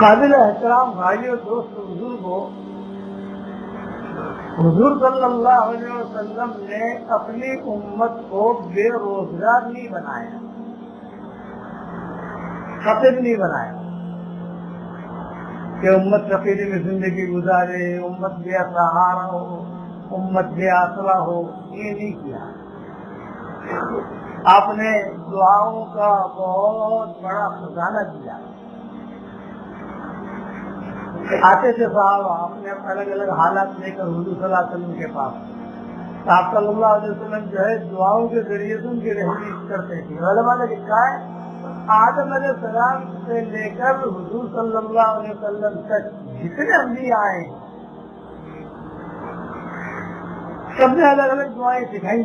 قابل احترام بھائیوں دوست بزرگوں، حضور صلی اللہ علیہ وسلم نے اپنی امت کو بے روزگار نہیں بنایا، فقیر نہیں بنایا کہ امت فقیری میں زندگی گزارے، امت بے سہارا ہو، امت بے آسرا ہو، یہ نہیں کیا۔ آپ نے دعاؤں کا بہت بڑا خزانہ دیا۔ آتے تھے صحابہ اپنے الگ الگ حالات لے کر حضور صلی اللہ علیہ وسلم کے پاس، آپ صلی اللہ علیہ وسلم جو ہے دعاؤں کے ذریعے سے ان کی رہنمائی کرتے تھے۔ علماء نے لکھا ہے آدم علیہ السلام سے لے کر حضور صلی اللہ علیہ وسلم تک جتنے انبیاء آئے سب نے الگ الگ دعائیں سکھائی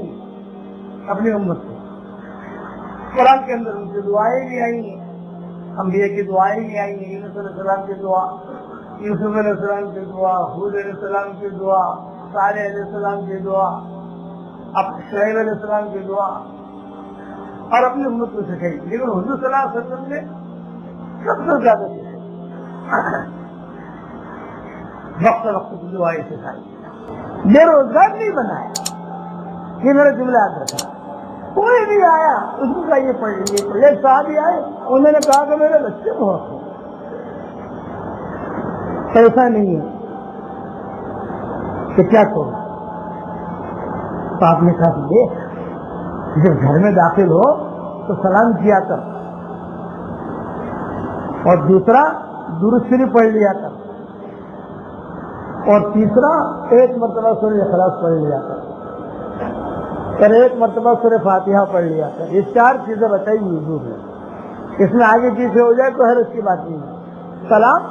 اپنی امت کو۔ قرآن کے اندر ان کی دعائیں بھی آئی ہیں، انبیاء کی دعائیں بھی آئی ہیں، یونس علیہ السلام کی دعا، یوسف علیہ السلام کی دعا، ہود علیہ السلام کی دعا، صالح علیہ السلام کی دعا، شعیب علیہ السلام کی دعا، اور اپنی امت کو سکھائی۔ لیکن حضور صلی اللہ علیہ وسلم نے سب سے زیادہ وقت وقت کی دعائیں سکھائی، بے روزگار نہیں بنایا۔ یہ میرا جملہ یاد رکھنا، کوئی بھی آیا اس کو کہا یہ پڑھ لیجیے۔ ایک صحابی آئے، انہوں نے کہا کہ میرے بچے بہت ہیں، پیسہ نہیں ہے کہ کیا کروں؟ تو آپ نے کہا کہ دیکھ، جب گھر میں داخل ہو تو سلام کیا کر، اور دوسرا درود شریف پڑھ لیا کر، اور تیسرا ایک مرتبہ سورہ اخلاص پڑھ لیا کر، اور ایک مرتبہ سورہ فاتحہ پڑھ لیا کر۔ یہ 4 چیزیں بتائی حضور نے، اس میں آگے پیچھے ہو جائے تو حرج کی بات نہیں ہے۔ سلام،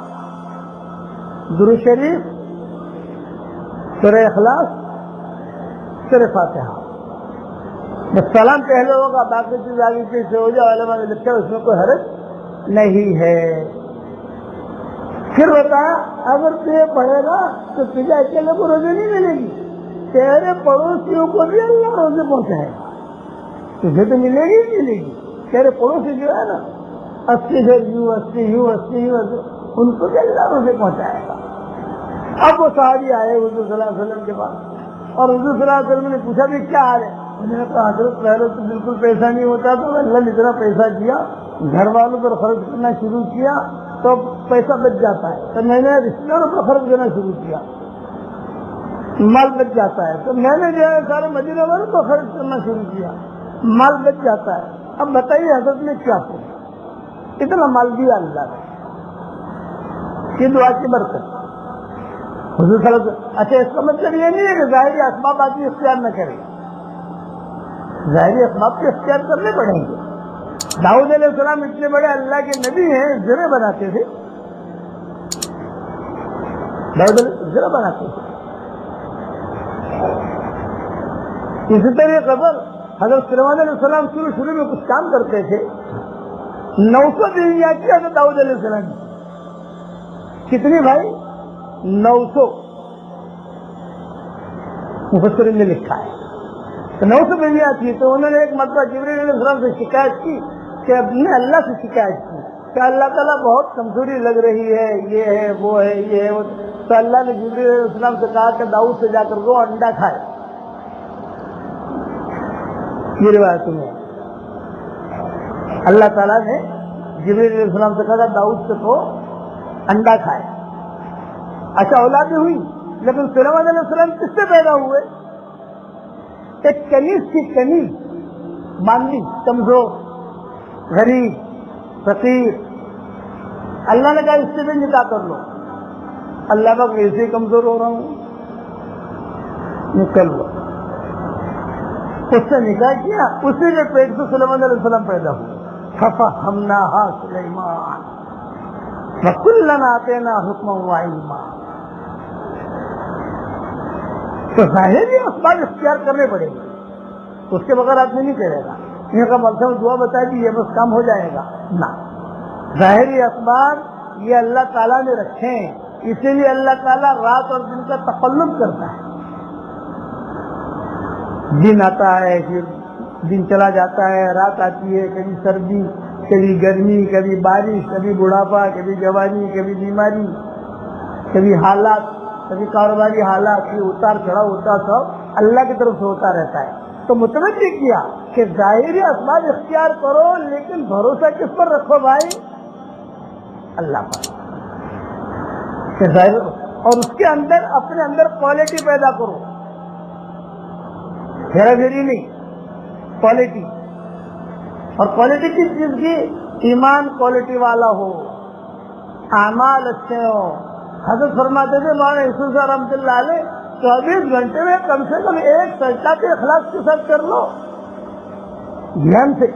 درود شریف، سورہ اخلاص، سورہ فاتحہ۔ بس سلام پہلے ہوگا، باقی چیز آگے پیچھے ہو جائے، علماء نے لکھا اس میں کوئی حرج نہیں ہے۔ پھر بتایا اگر تو یہ پڑھے گا تو تجھے اکیلے کو روزی نہیں ملے گی، تیرے پڑوسیوں کو بھی اللہ روزی پہنچائے گا، تجھے تو ملے گی ہی ملے گی۔ تیرے پڑوسی جو ہے نا 80 گھر یوں 80 یوں 80 یوں، ان کو بھی اللہ روزی پہنچائے گا۔ اب وہ صحابی آئے حضور صلی اللہ علیہ وسلم کے پاس، اور حضور صلی اللہ علیہ وسلم نے پوچھا بھی کیا حال ہے؟ انہوں نے کہا حضرت پہلے تو بالکل پیسہ نہیں ہوتا تھا، اللہ نے اتنا پیسہ دیا، گھر والوں پر خرچ کرنا شروع کیا تو پیسہ بچ جاتا ہے، تو میں نے رشتے داروں پر خرچ کرنا شروع کیا، مال بچ جاتا ہے، تو میں نے جو ہے سارے مدینے والوں کو خرچ کرنا شروع کیا، مال بچ جاتا ہے۔ اب بتائیے حضرت نے کیا کیا؟ اتنا مال دیا اللہ نے، یہ دعا کی برکت۔ حضور صلی اللہ علیہ وسلم، اچھا اس کا مطلب یہ نہیں ہے کہ ظاہری اسباب آدمی اختیار نہ کرے، ظاہری اسباب کے اختیار کرنے پڑیں گے۔ داؤد علیہ السلام اتنے بڑے اللہ کے نبی ہیں، زرے بناتے تھے، داؤد زرے بناتے تھے۔ اسی طریقے پر حضرت سلیمان علیہ السلام شروع میں کچھ کام کرتے تھے، 900 بیویاں کی حضرت داؤد علیہ السلام کی، کتنی بھائی؟ 900 مفسرین نے لکھا ہے، تو 900 بیویاں تھی۔ تو انہوں نے ایک مرتبہ جبریل علیہ السلام سے شکایت کی کہ اب نے اللہ سے شکایت کی کہ اللہ تعالیٰ بہت کمزوری لگ رہی ہے، یہ ہے وہ ہے یہ ہے وہ۔ تو اللہ نے جبریل علیہ السلام سے کہا کہ داؤد سے جا کر وہ انڈا کھائے، یہ روایت میں اللہ تعالیٰ نے جبریل علیہ السلام سے کہا داؤد سے تو انڈا کھائے۔ اچھا اولادیں ہوئی، لیکن سلیمان علیہ السلام کس سے پیدا ہوئے؟ ایک کنیز کی کنیز، ماندی، کمزور، غریب، فقیر۔ اللہ نے کہا اس سے بھی نکاح کر لو۔ اللہ کا ایسے کمزور ہو رہا ہوں، نکل لو۔ اس سے نکاح کیا، اسی کے پیٹ سے سلیمان علیہ السلام پیدا ہوئے۔ فَفَهَّمْنَاهَا سُلَيْمَانَ وَكُلًّا آتَيْنَا حُکْمًا وَعِلْمًا۔ تو ظاہری اسباب اختیار کرنے پڑے گا، اس کے بغیر آدمی نہیں کرے گا۔ یہ کا مطلب دعا بتائی کہ یہ بس کام ہو جائے گا نہ، ظاہری اسباب یہ اللہ تعالیٰ نے رکھے ہیں، اسی لیے اللہ تعالیٰ رات اور دن کا تقلب کرتا ہے۔ دن آتا ہے، پھر دن چلا جاتا ہے، رات آتی ہے، کبھی سردی کبھی گرمی، کبھی بارش، کبھی بڑھاپا، کبھی جوانی، کبھی بیماری، کبھی حالات، کبھی کاروباری حالات، کبھی اتار چڑھاؤ اللہ کی طرف سے ہوتا رہتا ہے. تو متوجہ کیا کہ ظاہری اسباب اختیار کرو لیکن بھروسہ کس پر رکھو بھائی؟ اللہ پر. اور اس کے اندر اپنے اندر کوالٹی پیدا کرو، ہیرا پھیری نہیں، کوالٹی. اور کوالٹی کس چیز کی؟ ایمان کوالٹی والا ہو، اعمال اچھے ہو. حضرت فرماتے تھے مولانا یوسف صاحب رحمۃ اللہ علیہ 24 گھنٹے میں کم سے کم ایک سجدہ کے اخلاص کے ساتھ کر لو، دھیان سے.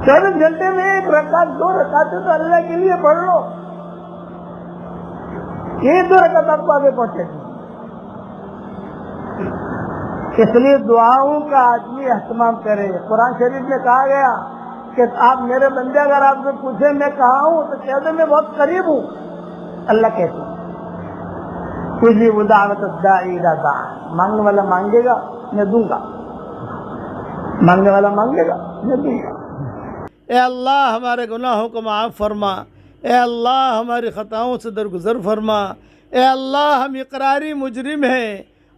24 گھنٹے میں 1 رکعت 2 رکعتیں تو اللہ کے لیے پڑھ لو. یہ 2 رکعت آپ کو آگے پہنچے گی. اس لیے دعاؤں کا آدمی اہتمام کرے. قرآن شریف میں کہا گیا کہ آپ میرے بندے اگر آپ سے پوچھیں میں کہاں ہوں تو کہہ دیں میں بہت قریب ہوں. اللہ کہتے ہیں اجیب دعوت الداعی اذا دعان، مانگنے والا مانگے گا میں دوں گا، مانگنے والا مانگے گا میں دوں گا. اے اللہ ہمارے گناہوں کو معاف فرما، اے اللہ ہماری خطاؤں سے درگزر فرما. اے اللہ ہم اقراری مجرم ہیں،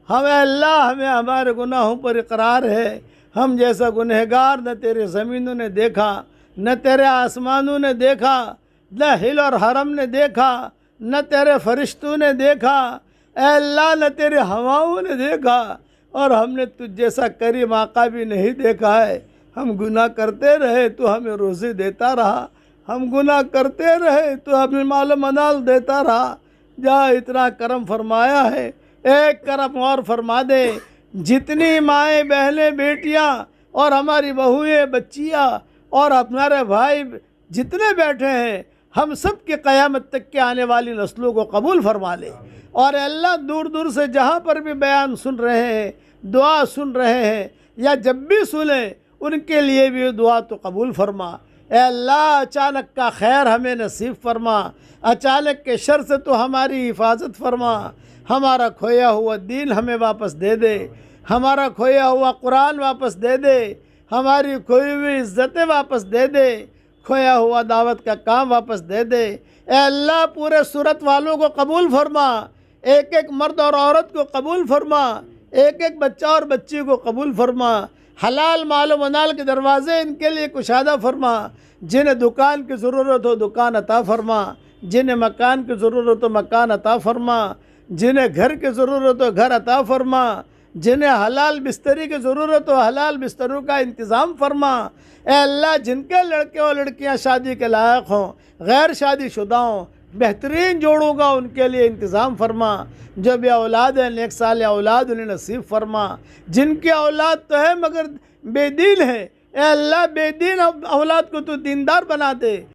اے اللہ ہمیں ہمارے گناہوں پر اقرار ہے. ہم جیسا گنہگار نہ تیرے زمینوں نے دیکھا، نہ تیرے آسمانوں نے دیکھا، نہ ہل اور حرم نے دیکھا، نہ تیرے فرشتوں نے دیکھا، اے اللہ نہ تیرے ہواؤں نے دیکھا، اور ہم نے تجھ جیسا کریم آقا بھی نہیں دیکھا ہے. ہم گناہ کرتے رہے تو ہمیں روزی دیتا رہا، ہم گناہ کرتے رہے تو ہمیں مال و منال دیتا رہا. جا اتنا کرم فرمایا ہے، ایک کرم اور فرما دے. جتنی مائیں بہنیں بیٹیاں اور ہماری بہوئیں بچیاں اور ہمارے بھائی جتنے بیٹھے ہیں ہم سب کی قیامت تک کے آنے والی نسلوں کو قبول فرما لے. اور اے اللہ دور دور سے جہاں پر بھی بیان سن رہے ہیں، دعا سن رہے ہیں یا جب بھی سنیں ان کے لیے بھی دعا تو قبول فرما. اے اللہ اچانک کا خیر ہمیں نصیب فرما، اچانک کے شر سے تو ہماری حفاظت فرما. ہمارا کھویا ہوا دین ہمیں واپس دے دے، ہمارا کھویا ہوا قرآن واپس دے دے، ہماری کھوئی ہوئی عزتیں واپس دے دے، کھویا ہوا دعوت کا کام واپس دے دے. اے اللہ پورے صورت والوں کو قبول فرما، ایک ایک مرد اور عورت کو قبول فرما، ایک ایک بچہ اور بچی کو قبول فرما. حلال مال و منال کے دروازے ان کے لیے کشادہ فرما. جنہیں دکان کی ضرورت ہو دکان عطا فرما، جنہیں مکان کی ضرورت ہو مکان عطا فرما، جنہیں گھر کی ضرورت ہو گھر عطا فرما، جنہیں حلال بستری کی ضرورت ہو حلال بستروں کا انتظام فرما. اے اللہ جن کے لڑکے اور لڑکیاں شادی کے لائق ہوں، غیر شادی شدہ ہوں، بہترین جوڑوں کا ان کے لیے انتظام فرما. جو بے اولاد ہیں نیک صالح اولاد انہیں نصیب فرما. جن کی اولاد تو ہے مگر بے دین ہے، اے اللہ بے دین اولاد کو تو دیندار بنا دے.